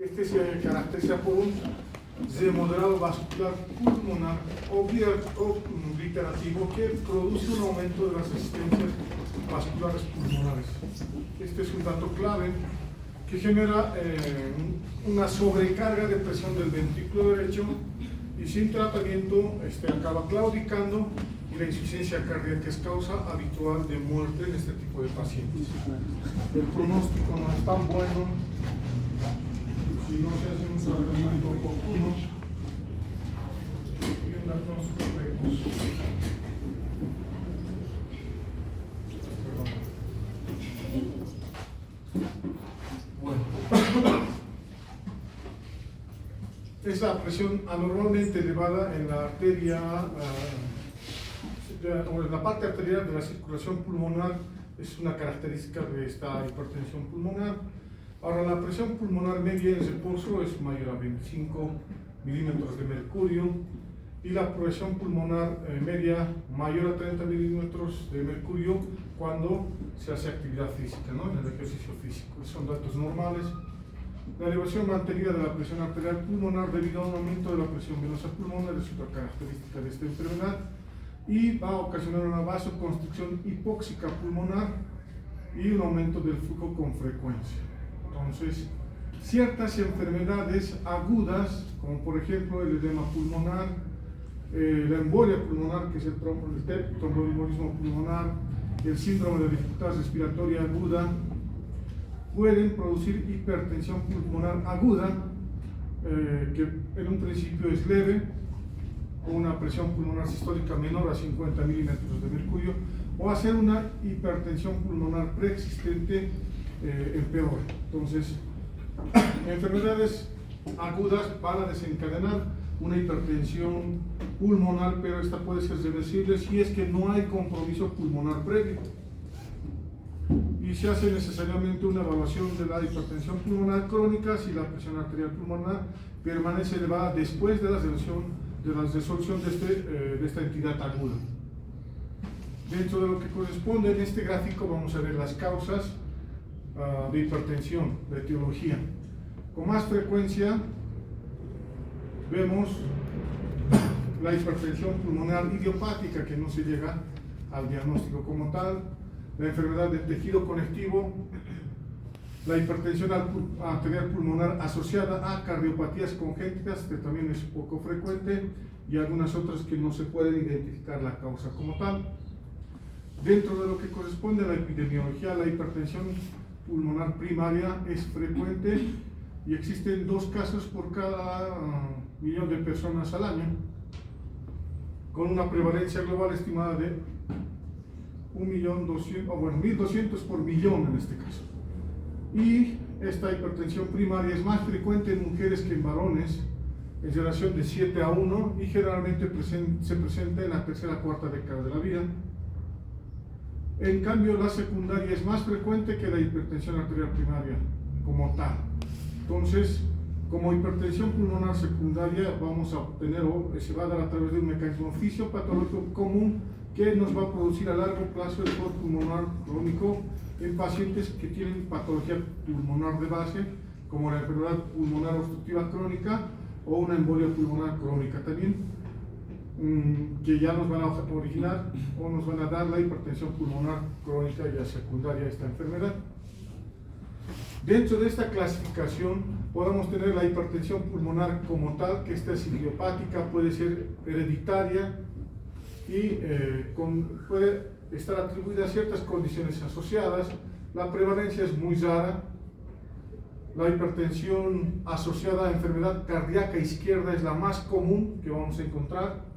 Este se caracteriza por un desmoderado vascular pulmonar obliterativo que produce un aumento de las resistencias vasculares pulmonares. Este es un dato clave que genera una sobrecarga de presión del ventrículo derecho y sin tratamiento acaba claudicando y la insuficiencia cardíaca es causa habitual de muerte en este tipo de pacientes. El pronóstico no es tan bueno si no se hace un tratamiento oportuno y un diagnóstico precoz. Es la presión anormalmente elevada en la arteria o en la parte arterial de la circulación pulmonar. Es una característica de esta hipertensión pulmonar. Ahora, la presión pulmonar media en reposo es mayor a 25 milímetros de mercurio y la presión pulmonar media mayor a 30 milímetros de mercurio cuando se hace actividad física, ¿no? En el ejercicio físico. Son datos normales. La elevación mantenida de la presión arterial pulmonar debido a un aumento de la presión venosa pulmonar es otra característica de esta enfermedad y va a ocasionar una vasoconstricción hipóxica pulmonar y un aumento del flujo con frecuencia. Entonces, ciertas enfermedades agudas, como por ejemplo el edema pulmonar, la embolia pulmonar, que es el tromboembolismo pulmonar, el síndrome de dificultad respiratoria aguda, pueden producir hipertensión pulmonar aguda, que en un principio es leve, con una presión pulmonar sistólica menor a 50 milímetros de mercurio, o hacer una hipertensión pulmonar preexistente empeora. Entonces, enfermedades agudas van a desencadenar una hipertensión pulmonar, pero esta puede ser reversible si es que no hay compromiso pulmonar previo. Y se hace necesariamente una evaluación de la hipertensión pulmonar crónica si la presión arterial pulmonar permanece elevada después de la resolución de esta entidad aguda. Dentro de lo que corresponde en este gráfico vamos a ver las causas de hipertensión, de etiología. Con más frecuencia vemos la hipertensión pulmonar idiopática, que no se llega al diagnóstico como tal, la enfermedad del tejido conectivo, la hipertensión arterial pulmonar asociada a cardiopatías congénitas, que también es poco frecuente, y algunas otras que no se pueden identificar la causa como tal. Dentro de lo que corresponde a la epidemiología, la hipertensión pulmonar primaria es frecuente y existen 2 casos por cada millón de personas al año, con una prevalencia global estimada de 1.200.000 por millón en este caso. Y esta hipertensión primaria es más frecuente en mujeres que en varones, en relación de 7 a 1, y generalmente se presenta en la tercera o cuarta década de la vida. En cambio, la secundaria es más frecuente que la hipertensión arterial primaria como tal. Entonces, como hipertensión pulmonar secundaria vamos a obtener, o se va a dar a través de un mecanismo fisiopatológico común que nos va a producir a largo plazo el dolor pulmonar crónico en pacientes que tienen patología pulmonar de base, como la enfermedad pulmonar obstructiva crónica o una embolia pulmonar crónica también, que ya nos van a originar o nos van a dar la hipertensión pulmonar crónica ya secundaria a esta enfermedad. Dentro de esta clasificación podemos tener la hipertensión pulmonar como tal, que esta es idiopática, puede ser hereditaria y puede estar atribuida a ciertas condiciones asociadas. La prevalencia es muy rara. La hipertensión asociada a enfermedad cardíaca izquierda es la más común que vamos a encontrar,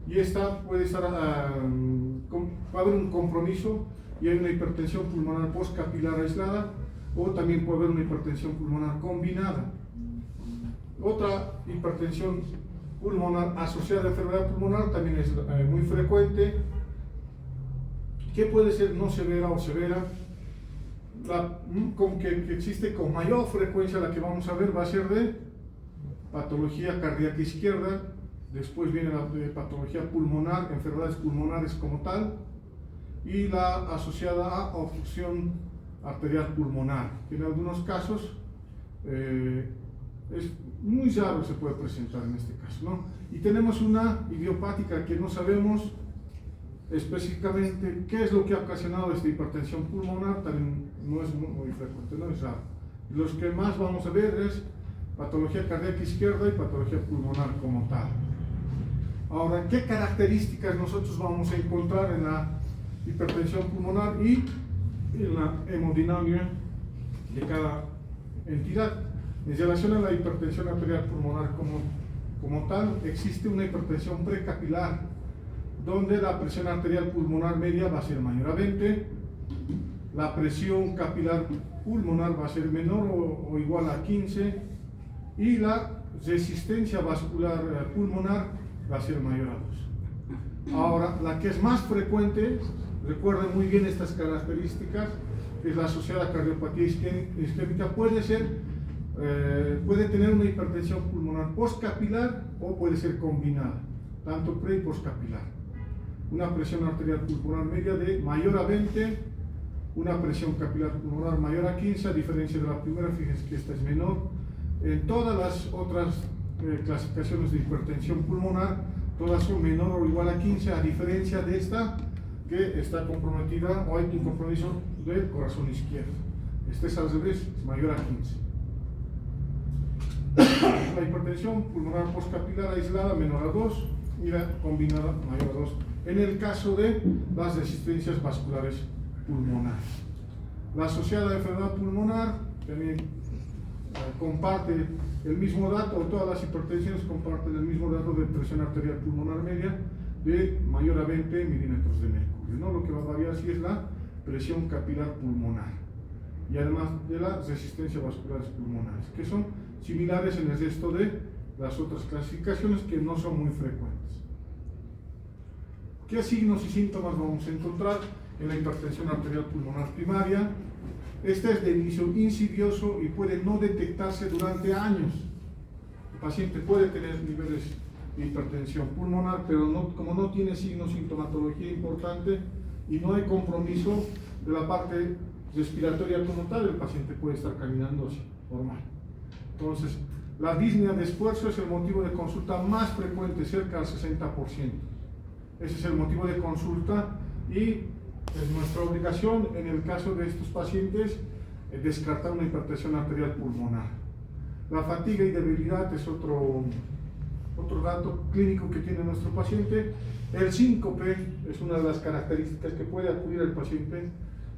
y esta puede estar, va a haber un compromiso y hay una hipertensión pulmonar postcapilar aislada, o también puede haber una hipertensión pulmonar combinada. Otra hipertensión pulmonar asociada a enfermedad pulmonar también es muy frecuente, que puede ser no severa o severa. Como que existe con mayor frecuencia, la que vamos a ver va a ser de patología cardíaca izquierda, después viene la de patología pulmonar, enfermedades pulmonares como tal, y la asociada a obstrucción arterial pulmonar. En algunos casos Es muy raro que se puede presentar en este caso, ¿no? Y tenemos una idiopática que no sabemos específicamente qué es lo que ha ocasionado esta hipertensión pulmonar, también no es muy frecuente, no es raro. Los que más vamos a ver es patología cardíaca izquierda y patología pulmonar como tal. Ahora, ¿qué características nosotros vamos a encontrar en la hipertensión pulmonar y en la hemodinamia de cada entidad? En relación a la hipertensión arterial pulmonar como tal, existe una hipertensión precapilar, donde la presión arterial pulmonar media va a ser mayor a 20, la presión capilar pulmonar va a ser menor o igual a 15, y la resistencia vascular pulmonar va a ser mayor a 2. Ahora, la que es más frecuente, recuerden muy bien estas características, es la asociada cardiopatía isquémica, puede tener una hipertensión pulmonar postcapilar o puede ser combinada, tanto pre y postcapilar. Una presión arterial pulmonar media de mayor a 20, una presión capilar pulmonar mayor a 15, a diferencia de la primera, fíjense que esta es menor. En todas las otras clasificaciones de hipertensión pulmonar, todas son menor o igual a 15, a diferencia de esta, que está comprometida o hay un compromiso del corazón izquierdo. Este es al revés, es mayor a 15. La hipertensión pulmonar postcapilar aislada menor a 2 y la combinada mayor a 2 en el caso de las resistencias vasculares pulmonares. La asociada enfermedad pulmonar también comparte el mismo dato, o todas las hipertensiones comparten el mismo dato de presión arterial pulmonar media de mayor a 20 milímetros de mercurio, ¿no? Lo que va a variar sí es la presión capilar pulmonar y además de las resistencias vasculares pulmonares, que son similares en el resto de las otras clasificaciones que no son muy frecuentes. ¿Qué signos y síntomas vamos a encontrar en la hipertensión arterial pulmonar primaria? Este es de inicio insidioso y puede no detectarse durante años. El paciente puede tener niveles de hipertensión pulmonar, pero como no tiene signos, sintomatología importante y no hay compromiso de la parte respiratoria como tal, el paciente puede estar caminando así, normal. Entonces, la disnea de esfuerzo es el motivo de consulta más frecuente, cerca del 60%. Ese es el motivo de consulta y es nuestra obligación, en el caso de estos pacientes, descartar una hipertensión arterial pulmonar. La fatiga y debilidad es otro dato clínico que tiene nuestro paciente. El síncope es una de las características que puede acudir al paciente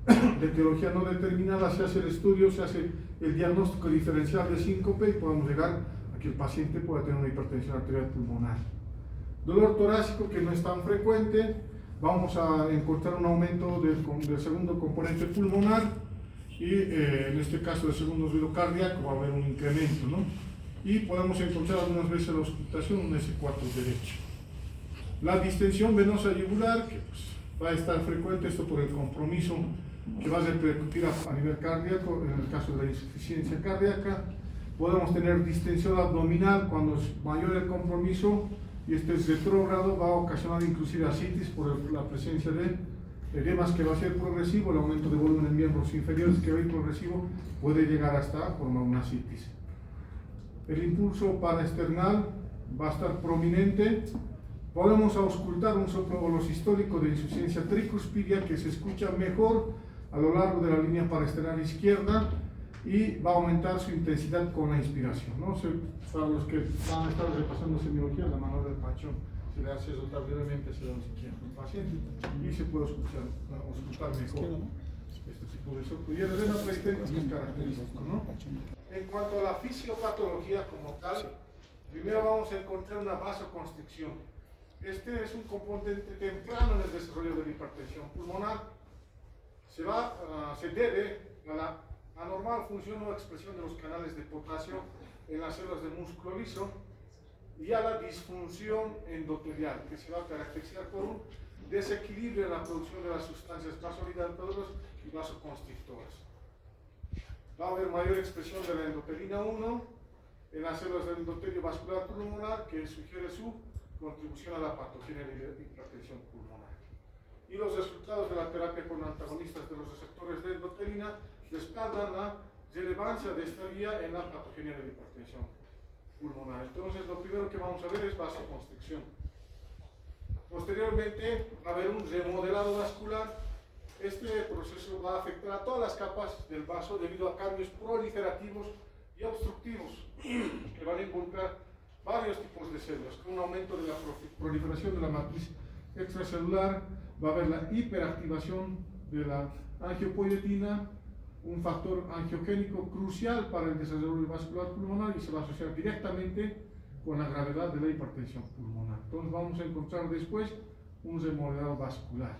de etiología no determinada. Se hace el estudio, se hace el diagnóstico diferencial de síncope y podemos llegar a que el paciente pueda tener una hipertensión arterial pulmonar. Dolor torácico, que no es tan frecuente, vamos a encontrar un aumento del segundo componente pulmonar y en este caso del segundo ruido cardíaco va a haber un incremento, ¿no? Y podemos encontrar algunas veces la auscultación un S4 derecho. La distensión venosa yugular, que pues, va a estar frecuente, esto por el compromiso que va a repercutir a nivel cardíaco en el caso de la insuficiencia cardíaca. Podemos tener distensión abdominal cuando es mayor el compromiso y este es retrógrado, va a ocasionar inclusive ascitis por la presencia de edemas que va a ser progresivo, el aumento de volumen en miembros inferiores que va a ir progresivo, puede llegar hasta formar una ascitis. El impulso paraesternal va a estar prominente. Podemos auscultar un soplo sistólico de insuficiencia tricuspidia que se escucha mejor a lo largo de la línea paraesternal izquierda y va a aumentar su intensidad con la inspiración, ¿no? Para los que van a estar repasando semiología, la mano del pachón se le hace rotar brevemente hacia la izquierda al paciente y se puede auscultar mejor este tipo de soplo. Y el edema periférico es característico, ¿no? En cuanto a la fisiopatología como tal, primero vamos a encontrar una vasoconstricción. Este es un componente temprano en el desarrollo de la hipertensión pulmonar. Se debe a la anormal función o expresión de los canales de potasio en las células del músculo liso y a la disfunción endotelial, que se va a caracterizar por un desequilibrio en la producción de las sustancias vasodilatadoras y vasoconstrictoras. Va a haber mayor expresión de la endotelina 1 en las células del endotelio vascular pulmonar, que sugiere su contribución a la patogenia de la hipertensión pulmonar. Y los resultados de la terapia con antagonistas de los receptores de endotelina respaldan la relevancia de esta vía en la patogenia de la hipertensión pulmonar. Entonces, lo primero que vamos a ver es vasoconstricción. Posteriormente, va a haber un remodelado vascular. Este proceso va a afectar a todas las capas del vaso debido a cambios proliferativos y obstructivos que van a involucrar varios tipos de células. Con un aumento de la proliferación de la matriz extracelular, va a haber la hiperactivación de la angiopoietina, un factor angiogénico crucial para el desarrollo vascular pulmonar y se va a asociar directamente con la gravedad de la hipertensión pulmonar. Entonces vamos a encontrar después un remodelado vascular.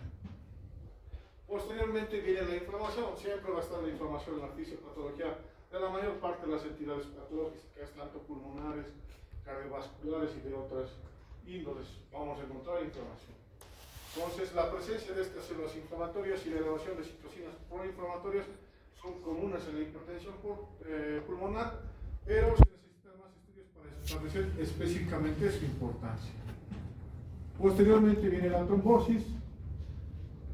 Posteriormente viene la inflamación. Siempre va a estar la inflamación en la fisiopatología de la mayor parte de las entidades patológicas, tanto pulmonares, cardiovasculares y de otras índoles. Vamos a encontrar inflamación. Entonces, la presencia de estas células inflamatorias y la elevación de citocinas proinflamatorias son comunes en la hipertensión pulmonar, pero se necesitan más estudios para establecer específicamente su importancia. Posteriormente viene la trombosis.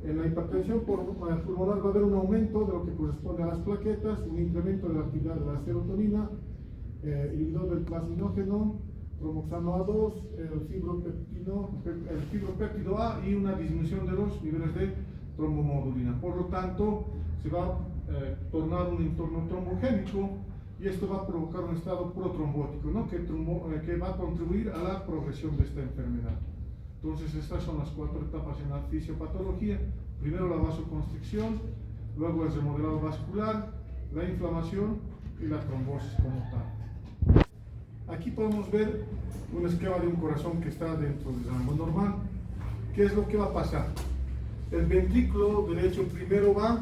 En la hipertensión pulmonar va a haber un aumento de lo que corresponde a las plaquetas, un incremento de la actividad de la serotonina, inhibidor del plasminógeno, tromboxano A2, el fibropéptido A y una disminución de los niveles de trombomodulina. Por lo tanto, se va a tornar un entorno trombogénico y esto va a provocar un estado protrombótico, ¿no? que va a contribuir a la progresión de esta enfermedad. Entonces, estas son las 4 etapas en la fisiopatología. Primero la vasoconstricción, luego el remodelado vascular, la inflamación y la trombosis como tal. Aquí podemos ver un esquema de un corazón que está dentro del rango normal. ¿Qué es lo que va a pasar? El ventrículo derecho primero va a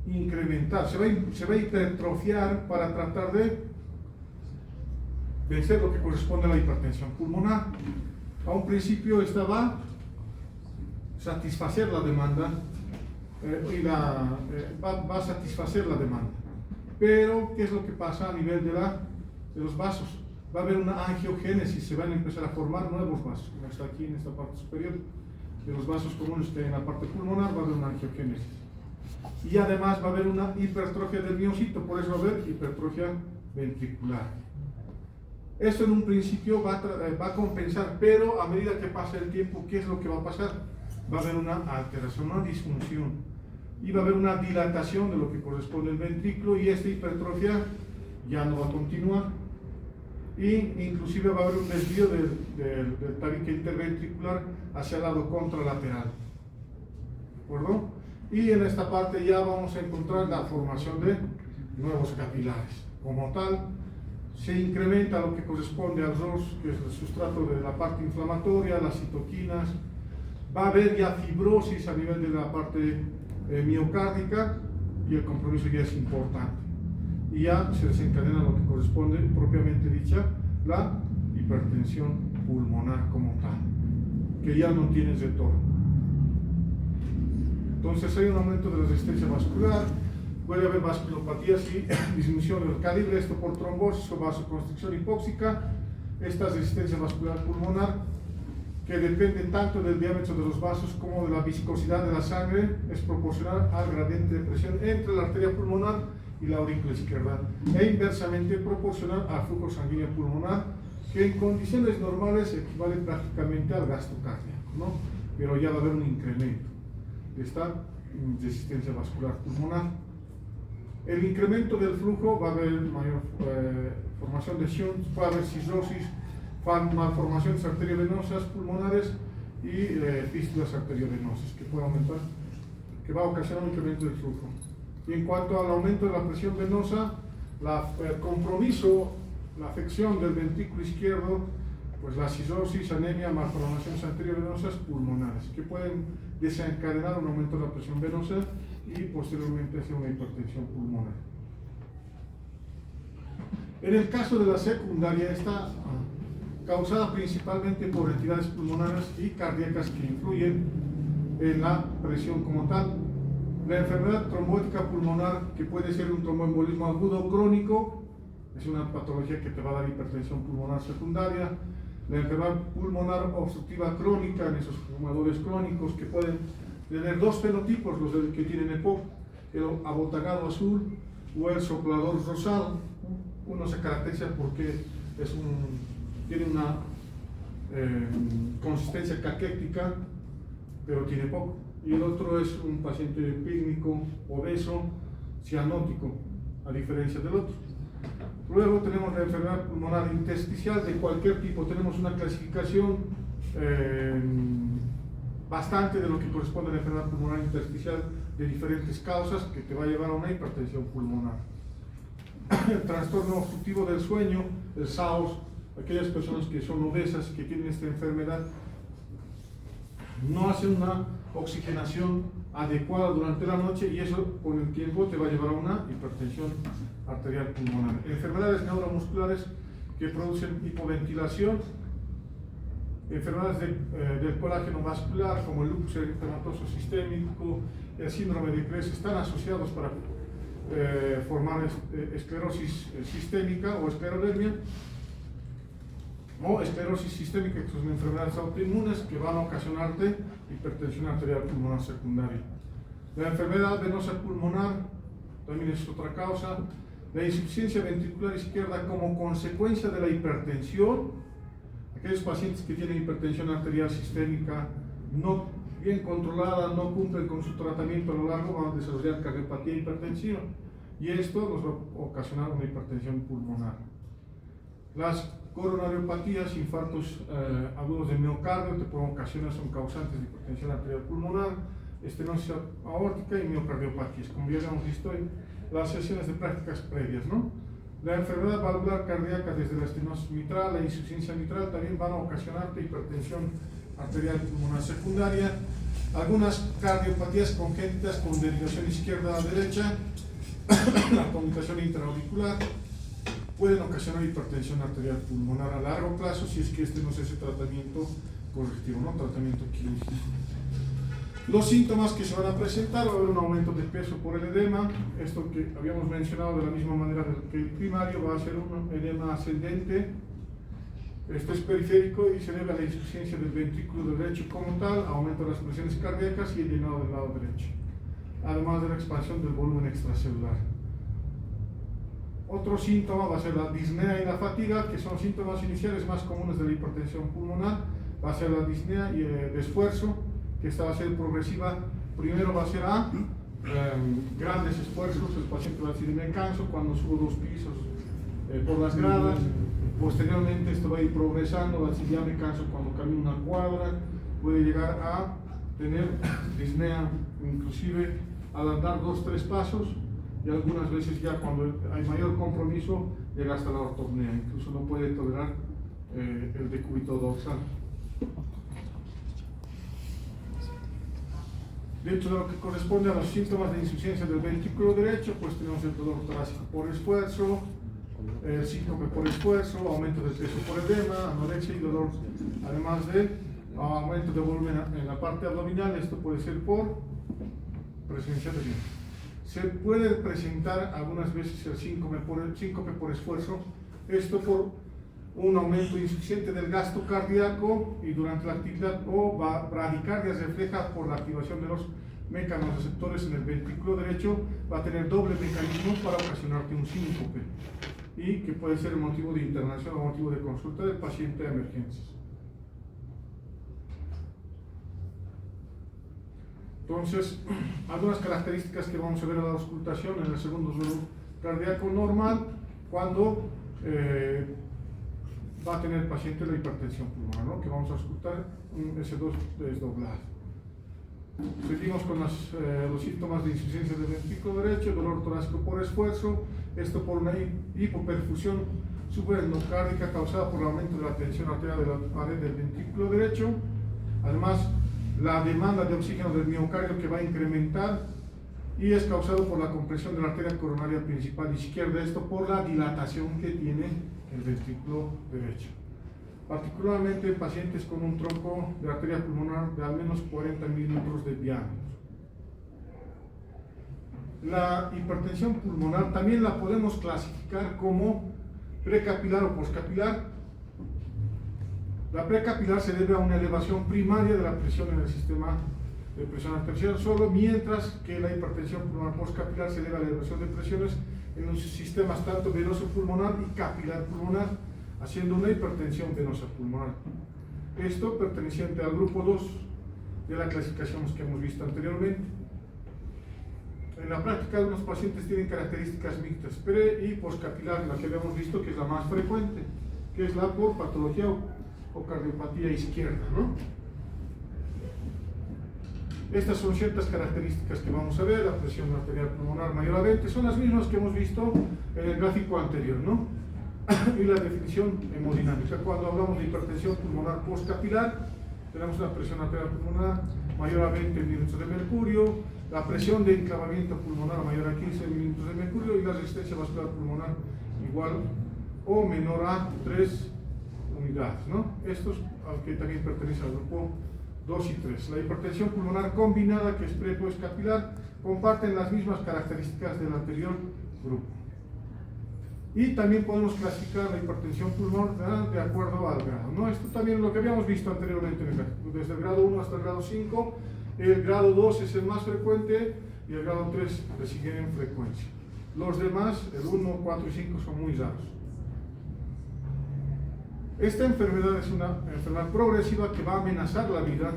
incrementar, se va a hipertrofiar para tratar de vencer lo que corresponde a la hipertensión pulmonar. A un principio esta va a satisfacer la demanda va a satisfacer la demanda. Pero, ¿qué es lo que pasa a nivel de los vasos? Va a haber una angiogénesis, se van a empezar a formar nuevos vasos, como está aquí en esta parte superior de los vasos comunes que en la parte pulmonar va a haber una angiogénesis. Y además va a haber una hipertrofia del miocito, por eso va a haber hipertrofia ventricular. Esto en un principio va a compensar, pero a medida que pasa el tiempo, ¿qué es lo que va a pasar? Va a haber una alteración, una disfunción, y va a haber una dilatación de lo que corresponde al ventrículo, y esta hipertrofia ya no va a continuar, y inclusive va a haber un desvío del tabique interventricular hacia el lado contralateral. ¿De acuerdo? Y en esta parte ya vamos a encontrar la formación de nuevos capilares. Como tal, se incrementa lo que corresponde al ROS, que es el sustrato de la parte inflamatoria, las citoquinas. Va a haber ya fibrosis a nivel de la parte miocárdica y el compromiso ya es importante. Y ya se desencadena lo que corresponde, propiamente dicha, la hipertensión pulmonar como tal, que ya no tiene retorno. Entonces hay un aumento de la resistencia vascular, puede haber vasculopatías y disminución del calibre, esto por trombosis o vasoconstricción hipóxica. Esta resistencia vascular pulmonar, que depende tanto del diámetro de los vasos como de la viscosidad de la sangre, es proporcional al gradiente de presión entre la arteria pulmonar y la aurícula izquierda, e inversamente proporcional al flujo sanguíneo pulmonar, que en condiciones normales equivale prácticamente al gasto cardíaco, ¿no? Pero ya va a haber un incremento de esta resistencia vascular pulmonar. El incremento del flujo, va a haber mayor formación de shunts, va a haber cirrosis, malformaciones arteriovenosas pulmonares y fístulas arteriovenosas, que puede aumentar, que va a ocasionar un incremento del flujo. Y en cuanto al aumento de la presión venosa, el compromiso, la afección del ventrículo izquierdo, pues la cirrosis, anemia, malformaciones arteriovenosas pulmonares, que pueden desencadenar un aumento de la presión venosa y posteriormente hacia una hipertensión pulmonar. En el caso de la secundaria, está causada principalmente por entidades pulmonares y cardíacas que influyen en la presión como tal. La enfermedad trombótica pulmonar, que puede ser un tromboembolismo agudo crónico, es una patología que te va a dar hipertensión pulmonar secundaria. La enfermedad pulmonar obstructiva crónica, en esos fumadores crónicos que pueden tener dos fenotipos, los que tienen EPOC, el abotagado azul o el soplador rosado. Uno se caracteriza porque tiene una consistencia caquética, pero tiene poco. Y el otro es un paciente pícnico, obeso, cianótico, a diferencia del otro. Luego tenemos la enfermedad pulmonar intersticial de cualquier tipo. Tenemos una clasificación bastante de lo que corresponde a la enfermedad pulmonar intersticial de diferentes causas que te va a llevar a una hipertensión pulmonar. El trastorno obstructivo del sueño, el SAOS, aquellas personas que son obesas, que tienen esta enfermedad, no hacen una oxigenación adecuada durante la noche y eso con el tiempo te va a llevar a una hipertensión arterial pulmonar. Enfermedades neuromusculares que producen hipoventilación, enfermedades del colágeno vascular como el lupus eritematoso sistémico, el síndrome de Graves están asociados para formar esclerosis sistémica o esclerodermia, o esclerosis sistémica, que son enfermedades autoinmunes que van a ocasionarte hipertensión arterial pulmonar secundaria. La enfermedad venosa pulmonar también es otra causa. La insuficiencia ventricular izquierda como consecuencia de la hipertensión. Aquellos pacientes que tienen hipertensión arterial sistémica no bien controlada, no cumplen con su tratamiento a lo largo, van a desarrollar cardiopatía hipertensiva y esto nos va a ocasionar una hipertensión pulmonar. Las coronariopatías, infartos agudos de miocardio te pueden ocasionar, son causantes de hipertensión arterial pulmonar, estenosis aórtica y miocardiopatías, como ya hemos visto en las sesiones de prácticas previas, ¿no? La enfermedad valvular cardíaca desde la estenosis mitral, la insuficiencia mitral también van a ocasionarte hipertensión arterial pulmonar secundaria. Algunas cardiopatías congénitas con derivación izquierda a derecha, la comunicación intraauricular, pueden ocasionar hipertensión arterial pulmonar a largo plazo si es que este no es ese tratamiento correctivo, ¿no? Tratamiento quirúrgico. Los síntomas que se van a presentar: va a haber un aumento de peso por el edema, esto que habíamos mencionado de la misma manera que el primario, va a ser un edema ascendente. Este es periférico y se debe a la insuficiencia del ventrículo derecho como tal, aumento de las presiones cardíacas y el llenado del lado derecho, además de la expansión del volumen extracelular. Otro síntoma va a ser la disnea y la fatiga, que son síntomas iniciales más comunes de la hipertensión pulmonar. Va a ser la disnea y de esfuerzo, que esta va a ser progresiva. Primero va a ser a grandes esfuerzos, el paciente va a decir me canso cuando subo 2 pisos por las gradas. Posteriormente esto va a ir progresando, va a decir ya me canso cuando camino una cuadra, puede llegar a tener disnea inclusive al andar 2-3 pasos y algunas veces ya cuando hay mayor compromiso llega hasta la ortopnea, incluso no puede tolerar el decúbito dorsal. Dentro de lo que corresponde a los síntomas de insuficiencia del ventrículo derecho, pues tenemos el dolor torácico por esfuerzo, el síncope por esfuerzo, aumento de peso por edema, anorexia y dolor, además de aumento de volumen en la parte abdominal. Esto puede ser por presencia de viento. Se puede presentar algunas veces el síncope por esfuerzo, esto por un aumento insuficiente del gasto cardíaco y durante la actividad, o bradicardia refleja por la activación de los mecanorreceptores en el ventrículo derecho, va a tener doble mecanismo para ocasionarte un síncope y que puede ser el motivo de internación o motivo de consulta del paciente de emergencias. Entonces, algunas características que vamos a ver a la auscultación en el segundo reloj cardíaco normal, cuando va a tener el paciente la hipertensión pulmonar, ¿no? Que vamos a auscultar un S2 desdoblado. Seguimos con los síntomas de insuficiencia del ventrículo derecho, dolor torácico por esfuerzo, esto por una hipoperfusión supraendocárdica causada por el aumento de la tensión arterial de la pared del ventrículo derecho. Además, la demanda de oxígeno del miocardio que va a incrementar y es causado por la compresión de la arteria coronaria principal izquierda, esto por la dilatación que tiene el ventrículo derecho. Particularmente en pacientes con un tronco de arteria pulmonar de al menos 40 milímetros de diámetro. La hipertensión pulmonar también la podemos clasificar como precapilar o postcapilar. La precapilar se debe a una elevación primaria de la presión en el sistema de presión arterial solo, mientras que la hipertensión pulmonar postcapilar se debe a la elevación de presiones en los sistemas tanto venoso pulmonar y capilar pulmonar, haciendo una hipertensión venosa pulmonar. Esto perteneciente al grupo 2 de la clasificación que hemos visto anteriormente. En la práctica, algunos pacientes tienen características mixtas, pre y postcapilar, la que habíamos visto que es la más frecuente, que es la por patología o cardiopatía izquierda, ¿no? Estas son ciertas características que vamos a ver. La presión arterial pulmonar mayormente son las mismas que hemos visto en el gráfico anterior, ¿no? Y la definición hemodinámica. Cuando hablamos de hipertensión pulmonar postcapilar, tenemos una presión arterial pulmonar mayor a 20 milímetros de mercurio, la presión de enclavamiento pulmonar mayor a 15 milímetros de mercurio y la resistencia vascular pulmonar igual o menor a 3 unidades, ¿no? Estos, que también pertenecen al grupo 2 y 3. La hipertensión pulmonar combinada, que es pre-postcapilar, comparten las mismas características del anterior grupo. Y también podemos clasificar la hipertensión pulmonar de acuerdo al grado, ¿no? Esto también es lo que habíamos visto anteriormente, desde el grado 1 hasta el grado 5. El grado 2 es el más frecuente y el grado 3 le siguen en frecuencia. Los demás, el 1, 4 y 5, son muy raros. Esta enfermedad es una enfermedad progresiva que va a amenazar la vida,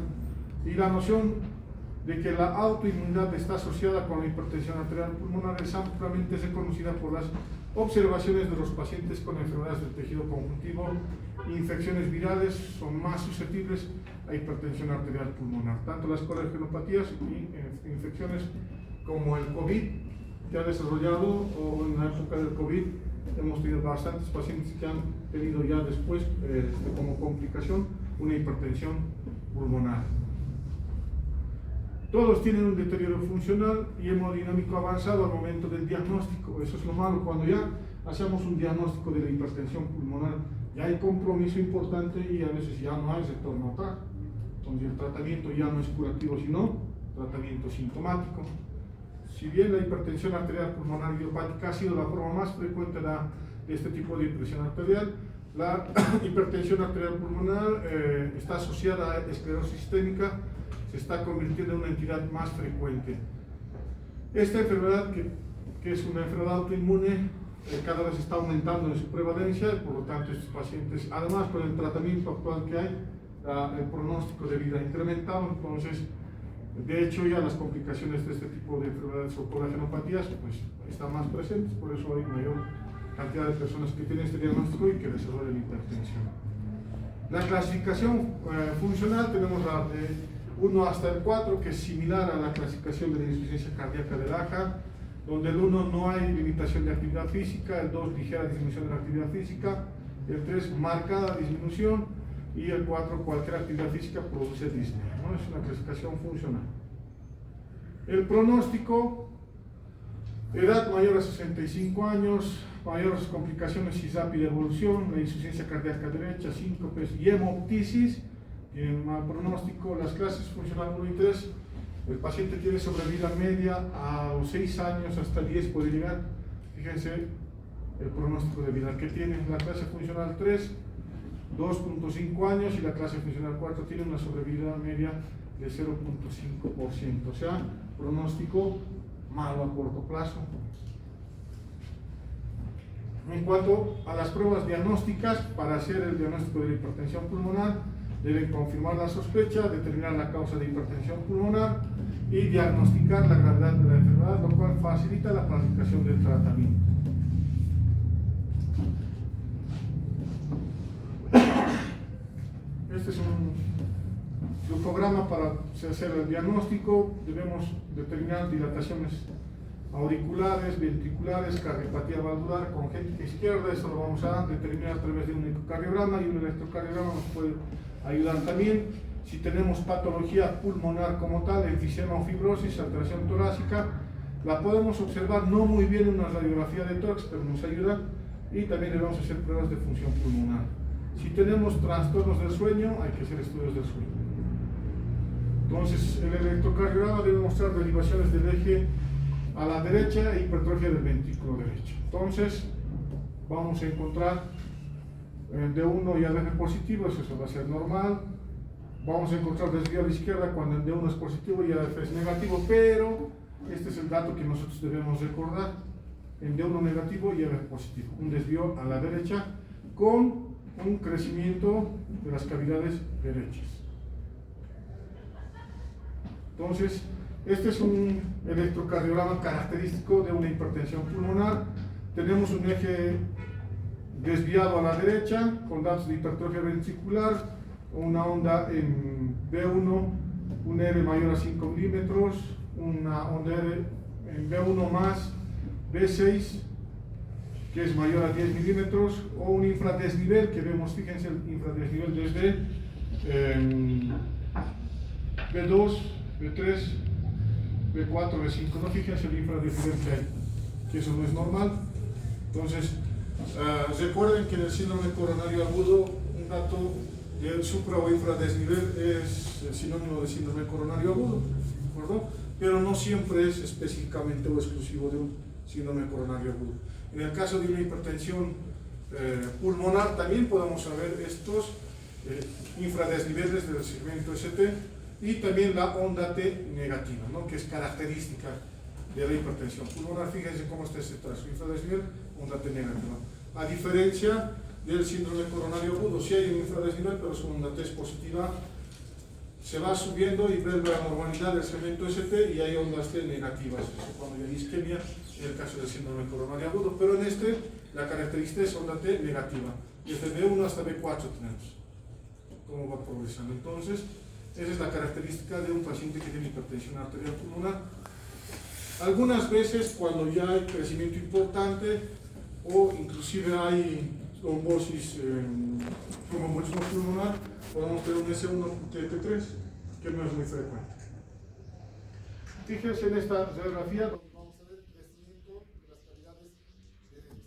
y la noción de que la autoinmunidad está asociada con la hipertensión arterial pulmonar es ampliamente reconocida por las observaciones de los pacientes con enfermedades del tejido conjuntivo. Infecciones virales son más susceptibles a hipertensión arterial pulmonar, tanto las coagulopatías y infecciones como el COVID que ha desarrollado, o en la época del COVID hemos tenido bastantes pacientes que han tenido ya después como complicación una hipertensión pulmonar. Todos tienen un deterioro funcional y hemodinámico avanzado al momento del diagnóstico. Eso es lo malo, cuando ya hacemos un diagnóstico de la hipertensión pulmonar, ya hay compromiso importante y a veces ya no hay retorno atrás. Entonces el tratamiento ya no es curativo, sino tratamiento sintomático. Si bien la hipertensión arterial pulmonar idiopática ha sido la forma más frecuente de este tipo de presión arterial, la hipertensión arterial pulmonar está asociada a esclerosis sistémica, se está convirtiendo en una entidad más frecuente. Esta enfermedad, que es una enfermedad autoinmune, cada vez está aumentando en su prevalencia, y por lo tanto estos pacientes, además con el tratamiento actual que hay, el pronóstico de vida ha incrementado. Entonces, de hecho, ya las complicaciones de este tipo de enfermedades o coagulopatía pues están más presentes, por eso hay mayor cantidad de personas que tienen este diagnóstico y que desarrollan hipertensión. La clasificación funcional, tenemos la de 1 hasta el 4, que es similar a la clasificación de la insuficiencia cardíaca del AHA, donde el 1 no hay limitación de actividad física, el 2 ligera disminución de la actividad física, el 3 marcada disminución y el 4 cualquier actividad física produce disnea, ¿no? Es una clasificación funcional. El pronóstico: edad mayor a 65 años, mayores complicaciones y rápida evolución, la insuficiencia cardíaca derecha, síncopes y hemoptisis tienen un mal pronóstico. Las clases funcional 1 y 3, el paciente tiene sobrevida media a los 6 años, hasta 10 puede llegar. Fíjense el pronóstico de vida que tiene. La clase funcional 3, 2.5 años, y la clase funcional 4 tiene una sobrevida media de 0.5%, o sea, pronóstico malo a corto plazo. En cuanto a las pruebas diagnósticas, para hacer el diagnóstico de la hipertensión pulmonar, deben confirmar la sospecha, determinar la causa de hipertensión pulmonar y diagnosticar la gravedad de la enfermedad, lo cual facilita la planificación del tratamiento. Este es un glucograma para hacer el diagnóstico. Debemos determinar dilataciones auriculares, ventriculares, cardiopatía valvular, congénita izquierda. Esto lo vamos a determinar a través de un ecocardiograma, y un electrocardiograma nos puede ayudar también. Si tenemos patología pulmonar como tal, enfisema o fibrosis, alteración torácica, la podemos observar no muy bien en una radiografía de tórax, pero nos ayuda, y también debemos hacer pruebas de función pulmonar. Si tenemos trastornos del sueño, hay que hacer estudios del sueño. Entonces, el electrocardiograma debe mostrar derivaciones del eje a la derecha e hipertrofia del ventrículo derecho. Entonces, vamos a encontrar D1 y ADF positivo, eso va a ser normal. Vamos a encontrar desvío a la izquierda cuando el D1 es positivo y ADF es negativo, pero este es el dato que nosotros debemos recordar. en D1 negativo y EB positivo, un desvío a la derecha con un crecimiento de las cavidades derechas. Entonces, este es un electrocardiograma característico de una hipertensión pulmonar. Tenemos un eje desviado a la derecha con datos de hipertrofia ventricular, una onda en B1, un R mayor a 5 milímetros, una onda R en B1 más B6, que es mayor a 10 milímetros, o un infradesnivel, que vemos, fíjense, el infradesnivel desde B2, B3, B4, B5, no fíjense el infradesnivel que hay, que eso no es normal. Entonces, recuerden que en el síndrome coronario agudo, un dato del supra o infradesnivel es sinónimo de síndrome coronario agudo, ¿de acuerdo? Pero no siempre es específicamente o exclusivo de un síndrome coronario agudo. En el caso de una hipertensión pulmonar también podemos saber estos infradesniveles del segmento ST y también la onda T negativa, ¿no? Que es característica de la hipertensión pulmonar. Fíjense cómo está ese trazo, infradesnivel, onda T negativa. A diferencia del síndrome coronario agudo, si hay un infradesnivel, pero su onda T es positiva, se va subiendo y vuelve a la normalidad del segmento ST y hay ondas T negativas. Eso cuando hay isquemia, en el caso del síndrome coronario agudo, pero en este la característica es onda T negativa. Desde B1 hasta B4 tenemos cómo va progresando. Entonces, esa es la característica de un paciente que tiene hipertensión arterial pulmonar. Algunas veces, cuando ya hay crecimiento importante o inclusive hay trombosis como embolismo pulmonar, podemos tener un S1-TT3, que no es muy frecuente. Fíjense en esta radiografía donde vamos a ver el crecimiento de las cavidades derechas,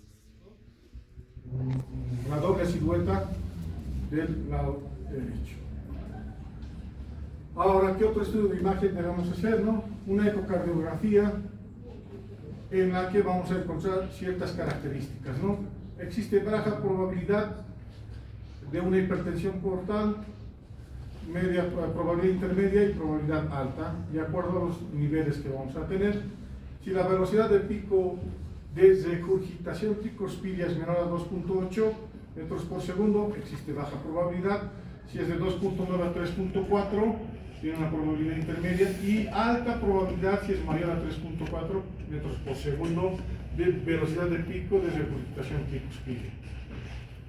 ¿no? La doble silueta del lado derecho. Ahora, ¿qué otro estudio de imagen debemos hacer, no? Una ecocardiografía en la que vamos a encontrar ciertas características, ¿no? Existe baja probabilidad de una hipertensión portal, media probabilidad intermedia y probabilidad alta, de acuerdo a los niveles que vamos a tener. Si la velocidad de pico de regurgitación tricuspidia es menor a 2.8 metros por segundo, existe baja probabilidad. Si es de 2.9 a 3.4, tiene una probabilidad intermedia, y alta probabilidad si es mayor a 3.4 metros por segundo de velocidad de pico de regurgitación tricuspidia.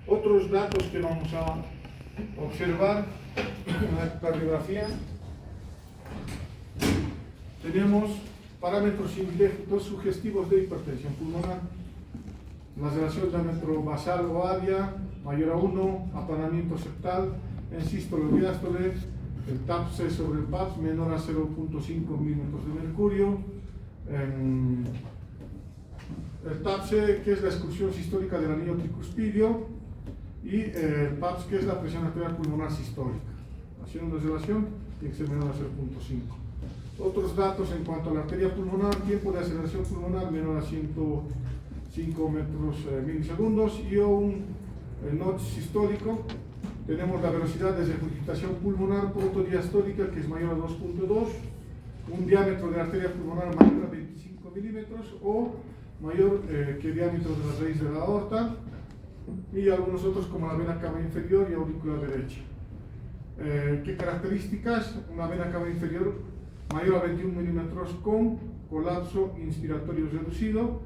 Otros datos que vamos a observar en la cardiografía: tenemos parámetros indirectos sugestivos de hipertensión pulmonar. La relación diámetro basal o área mayor a 1, aplanamiento septal, en sístole o diástole, el TAPC sobre el PAPS menor a 0.5 milímetros de mercurio, el TAPC, que es la excursión sistólica del anillo tricuspidio, y el PAPS, que es la presión arterial pulmonar sistólica. Haciendo una relación, tiene que ser menor a 0.5. Otros datos en cuanto a la arteria pulmonar: tiempo de aceleración pulmonar menor a 105 metros milisegundos, y un notch sistólico. Tenemos la velocidad de regurgitación pulmonar protodiastólica, que es mayor a 2.2, un diámetro de arteria pulmonar mayor a 25 milímetros o mayor que el diámetro de la raíz de la aorta, y algunos otros como la vena cava inferior y aurícula derecha. ¿Qué características? Una vena cava inferior mayor a 21 milímetros con colapso inspiratorio reducido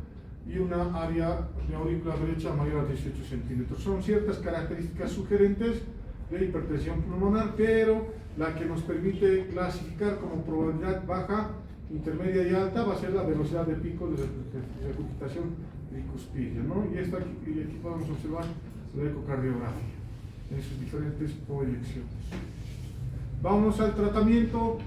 y una área de aurícula derecha mayor a 18 centímetros. Son ciertas características sugerentes de hipertensión pulmonar, pero la que nos permite clasificar como probabilidad baja, intermedia y alta va a ser la velocidad de pico de regurgitación tricuspidia, ¿no? Y aquí podemos observar la ecocardiografía en sus diferentes proyecciones. Vamos al tratamiento.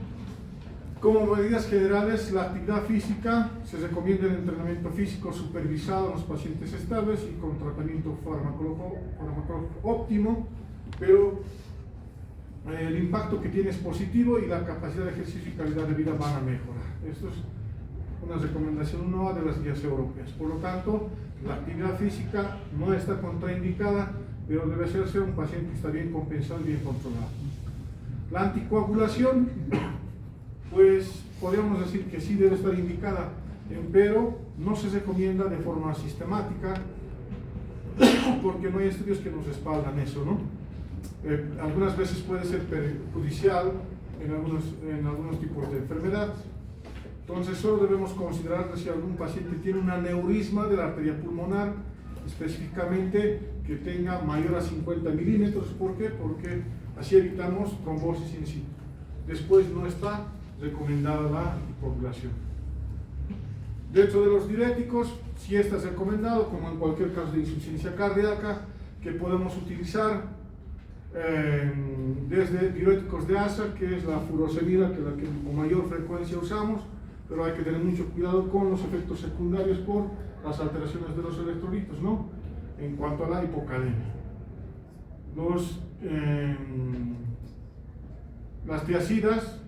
Como medidas generales, la actividad física: se recomienda el entrenamiento físico supervisado en los pacientes estables y con tratamiento farmacológico óptimo, pero el impacto que tiene es positivo y la capacidad de ejercicio y calidad de vida van a mejorar. Esto es una recomendación nueva de las guías europeas. Por lo tanto, la actividad física no está contraindicada, pero debe hacerse un paciente que está bien compensado y bien controlado. La anticoagulación, pues podríamos decir que sí debe estar indicada, pero no se recomienda de forma sistemática porque no hay estudios que nos respaldan eso, ¿no? Algunas veces puede ser perjudicial en algunos tipos de enfermedades. Entonces solo debemos considerar si algún paciente tiene un aneurisma de la arteria pulmonar, específicamente que tenga mayor a 50 milímetros. ¿Por qué? Porque así evitamos trombosis in situ. Después no está recomendada la anticoagulación. Dentro de los diuréticos, sí está recomendado, como en cualquier caso de insuficiencia cardíaca, que podemos utilizar desde diuréticos de asa, que es la furosemida, que es la que con mayor frecuencia usamos, pero hay que tener mucho cuidado con los efectos secundarios por las alteraciones de los electrolitos, ¿no? En cuanto a la hipocalemia. Las tiazidas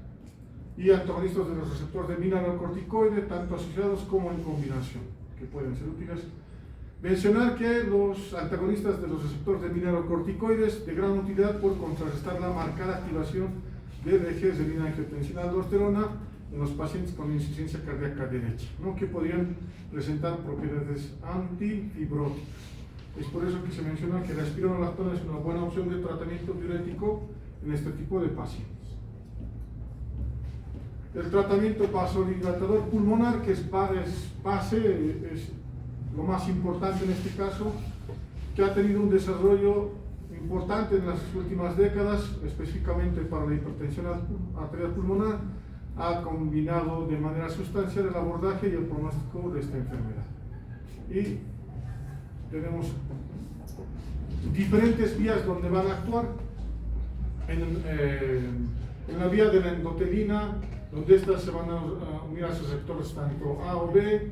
y antagonistas de los receptores de mineralocorticoide, tanto asociados como en combinación, que pueden ser útiles. Mencionar que los antagonistas de los receptores de mineralocorticoides de gran utilidad por contrarrestar la marcada activación de G-reserina angiotensina aldosterona en los pacientes con insuficiencia cardíaca derecha, ¿no? Que podrían presentar propiedades antifibróticas. Es por eso que se menciona que la espironolactona es una buena opción de tratamiento diurético en este tipo de pacientes. El tratamiento vasodilatador pulmonar, que es lo más importante en este caso, que ha tenido un desarrollo importante en las últimas décadas, específicamente para la hipertensión arterial pulmonar, ha combinado de manera sustancial el abordaje y el pronóstico de esta enfermedad. Y tenemos diferentes vías donde van a actuar. En la vía de la endotelina, donde estas se van a unir a sus receptores tanto A o B,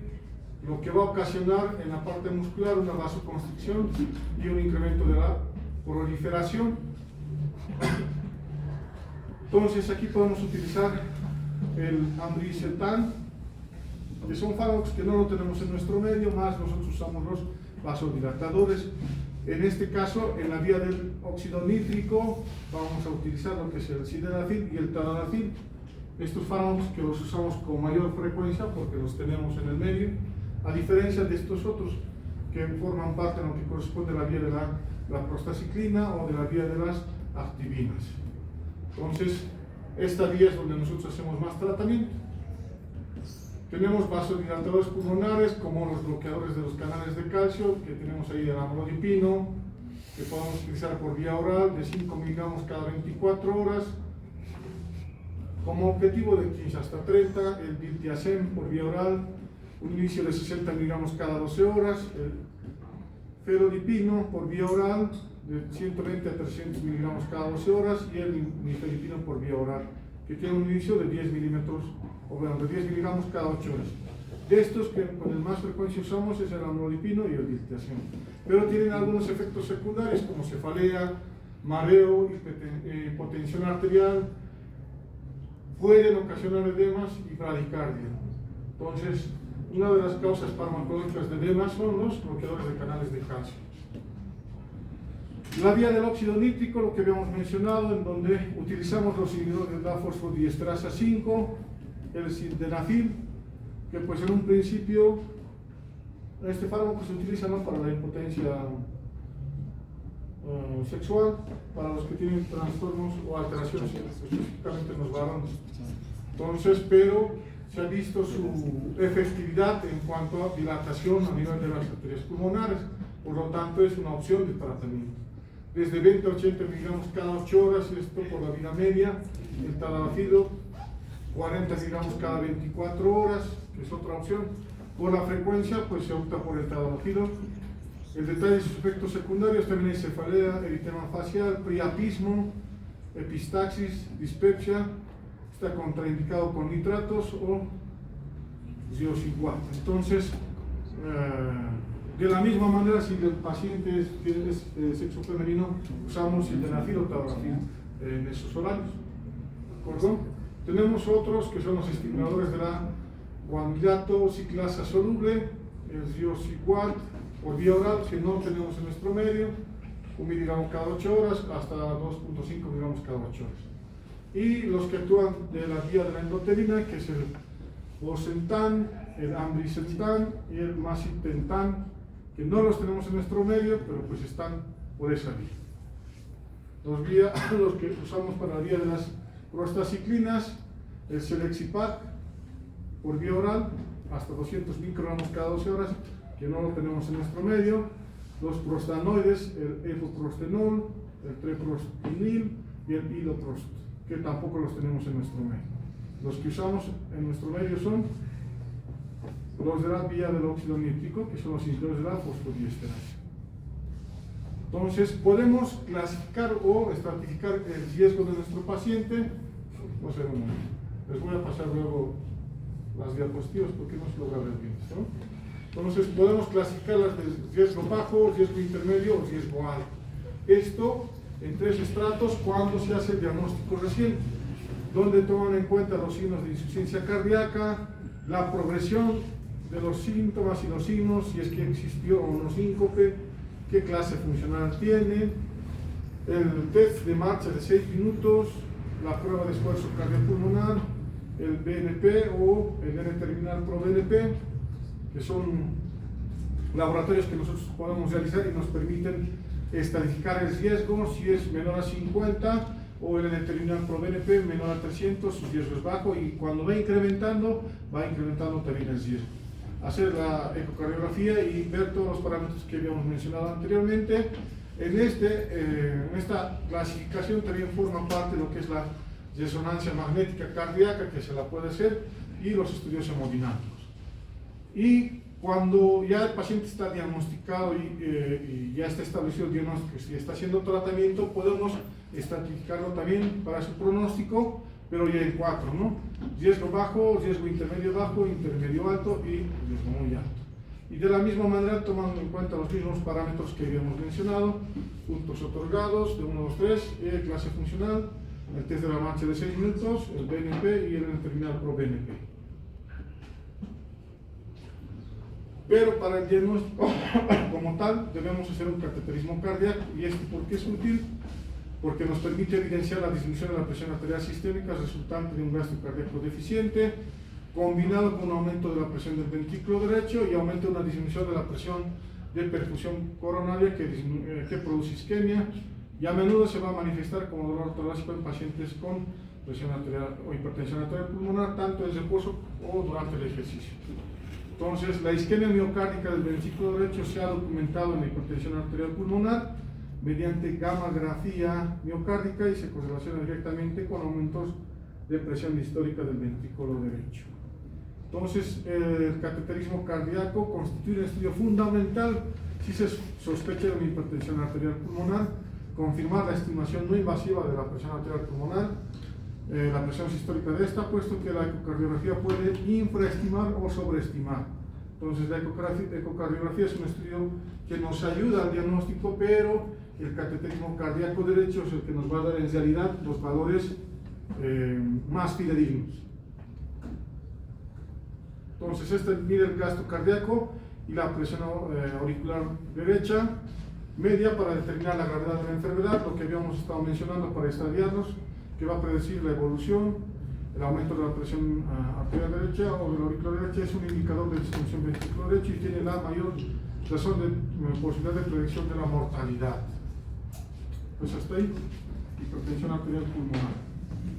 lo que va a ocasionar en la parte muscular una vasoconstricción y un incremento de la proliferación. Entonces aquí podemos utilizar el ambricetan, que son fármacos que no lo tenemos en nuestro medio, más nosotros usamos los vasodilatadores. En este caso, en la vía del óxido nítrico, vamos a utilizar lo que es el sildenafil y el tadalafil. Estos fármacos que los usamos con mayor frecuencia porque los tenemos en el medio, a diferencia de estos otros que forman parte de lo que corresponde a la vía de la prostaciclina o de la vía de las activinas. Entonces, esta vía es donde nosotros hacemos más tratamiento. Tenemos vasodilatadores pulmonares como los bloqueadores de los canales de calcio, que tenemos ahí el amlodipino, que podemos utilizar por vía oral de 5 miligramos cada 24 horas. Como objetivo de 15 hasta 30, el diltiazem por vía oral, un inicio de 60 miligramos cada 12 horas, el felodipino por vía oral de 120 a 300 miligramos cada 12 horas y el nifedipino por vía oral, que tiene un inicio de 10 milímetros, o bueno, de 10 miligramos cada 8 horas. De estos que con el más frecuencia usamos es el amlodipino y el diltiazem, pero tienen algunos efectos secundarios como cefalea, mareo, hipotensión arterial, pueden ocasionar edemas y bradicardia. Entonces, una de las causas farmacológicas de edemas son los bloqueadores de canales de calcio. La vía del óxido nítrico, lo que habíamos mencionado, en donde utilizamos los inhibidores de la fosfodiesterasa 5, el sildenafil, que pues en un principio este fármaco se utiliza, ¿no?, para la impotencia sexual, para los que tienen trastornos o alteraciones específicamente en los varones. Entonces, pero se ha visto su efectividad en cuanto a dilatación a nivel de las arterias pulmonares, por lo tanto es una opción de tratamiento. Desde 20 a 80 miligramos cada 8 horas, esto por la vida media. El tadalafilo, 40 miligramos cada 24 horas, que es otra opción. Por la frecuencia, pues se opta por el tadalafilo. El detalle de sus efectos secundarios también es cefalea, eritema facial, priapismo, epistaxis, dispepsia. Está contraindicado con nitratos o diosiguat. Entonces, de la misma manera, si el paciente es sexo femenino, usamos sildenafil o tadalafil en esos horarios. ¿De acuerdo? Tenemos otros que son los estimuladores de la guanilato ciclasa soluble, el diosiguat por vía oral, que no tenemos en nuestro medio, 1 miligramo cada 8 horas hasta 2.5 miligramos cada 8 horas. Y los que actúan de la vía de la endotelina, que es el bosentan, el ambrisentan y el macitentan, que no los tenemos en nuestro medio, pero pues están por esa vía. Los que usamos para la vía de las prostaciclinas, el Selexipac por vía oral, hasta 200 microgramos cada 12 horas, que no lo tenemos en nuestro medio. Los prostanoides, el epoprostenol, el treprostinil y el iloprost, que tampoco los tenemos en nuestro medio. Los que usamos en nuestro medio son los de la vía del óxido nítrico, que son los inhibidores de la fosfodiesterasa. Entonces, podemos clasificar o estratificar el riesgo de nuestro paciente. No sé, les voy a pasar luego las diapositivas porque no se logra ver bien, ¿no? Entonces, podemos clasificarlas de riesgo bajo, riesgo intermedio o riesgo alto. Esto en 3 estratos cuando se hace el diagnóstico reciente, donde toman en cuenta los signos de insuficiencia cardíaca, la progresión de los síntomas y los signos, si es que existió o no síncope, qué clase funcional tiene, el test de marcha de 6 minutos, la prueba de esfuerzo cardiopulmonar, el BNP o el N-terminal pro-BNP, que son laboratorios que nosotros podemos realizar y nos permiten estadificar el riesgo. Si es menor a 50 o el N-terminal pro-BNP menor a 300, su riesgo es bajo, y cuando va incrementando también el riesgo. Hacer la ecocardiografía y ver todos los parámetros que habíamos mencionado anteriormente. En esta clasificación también forma parte de lo que es la resonancia magnética cardíaca, que se la puede hacer, y los estudios hemodinámicos. Y cuando ya el paciente está diagnosticado y ya está establecido el diagnóstico y está haciendo tratamiento, podemos estratificarlo también para su pronóstico, pero ya en 4, ¿no? Riesgo bajo, riesgo intermedio alto y riesgo muy alto. Y de la misma manera, tomando en cuenta los mismos parámetros que habíamos mencionado, puntos otorgados de 1, 2, 3, clase funcional, el test de la marcha de 6 minutos, el BNP y el terminal pro BNP. Pero para el diagnóstico como tal, debemos hacer un cateterismo cardíaco. ¿Y esto por qué es útil? Porque nos permite evidenciar la disminución de la presión arterial sistémica resultante de un gasto cardíaco deficiente, combinado con un aumento de la presión del ventrículo derecho y aumento de una disminución de la presión de perfusión coronaria que produce isquemia, y a menudo se va a manifestar como dolor torácico en pacientes con presión arterial o hipertensión arterial pulmonar, tanto en reposo o durante el ejercicio. Entonces, la isquemia miocárdica del ventrículo derecho se ha documentado en la hipertensión arterial pulmonar mediante gammagrafía miocárdica y se correlaciona directamente con aumentos de presión histórica del ventrículo derecho. Entonces, el cateterismo cardíaco constituye un estudio fundamental si se sospecha de una hipertensión arterial pulmonar, confirmar la estimación no invasiva de la presión arterial pulmonar, la presión sistólica de esta, puesto que la ecocardiografía puede infraestimar o sobreestimar. Entonces, la ecocardiografía es un estudio que nos ayuda al diagnóstico, pero el cateterismo cardíaco derecho es el que nos va a dar en realidad los valores más fidedignos. Entonces, este mide el gasto cardíaco y la presión auricular derecha media para determinar la gravedad de la enfermedad, lo que habíamos estado mencionando para estadiarlos, que va a predecir la evolución. El aumento de la presión arterial derecha o de la auricular derecha es un indicador de disfunción ventricular derecho y tiene la mayor razón de posibilidad de predicción de la mortalidad. Pues hasta ahí, hipertensión arterial pulmonar.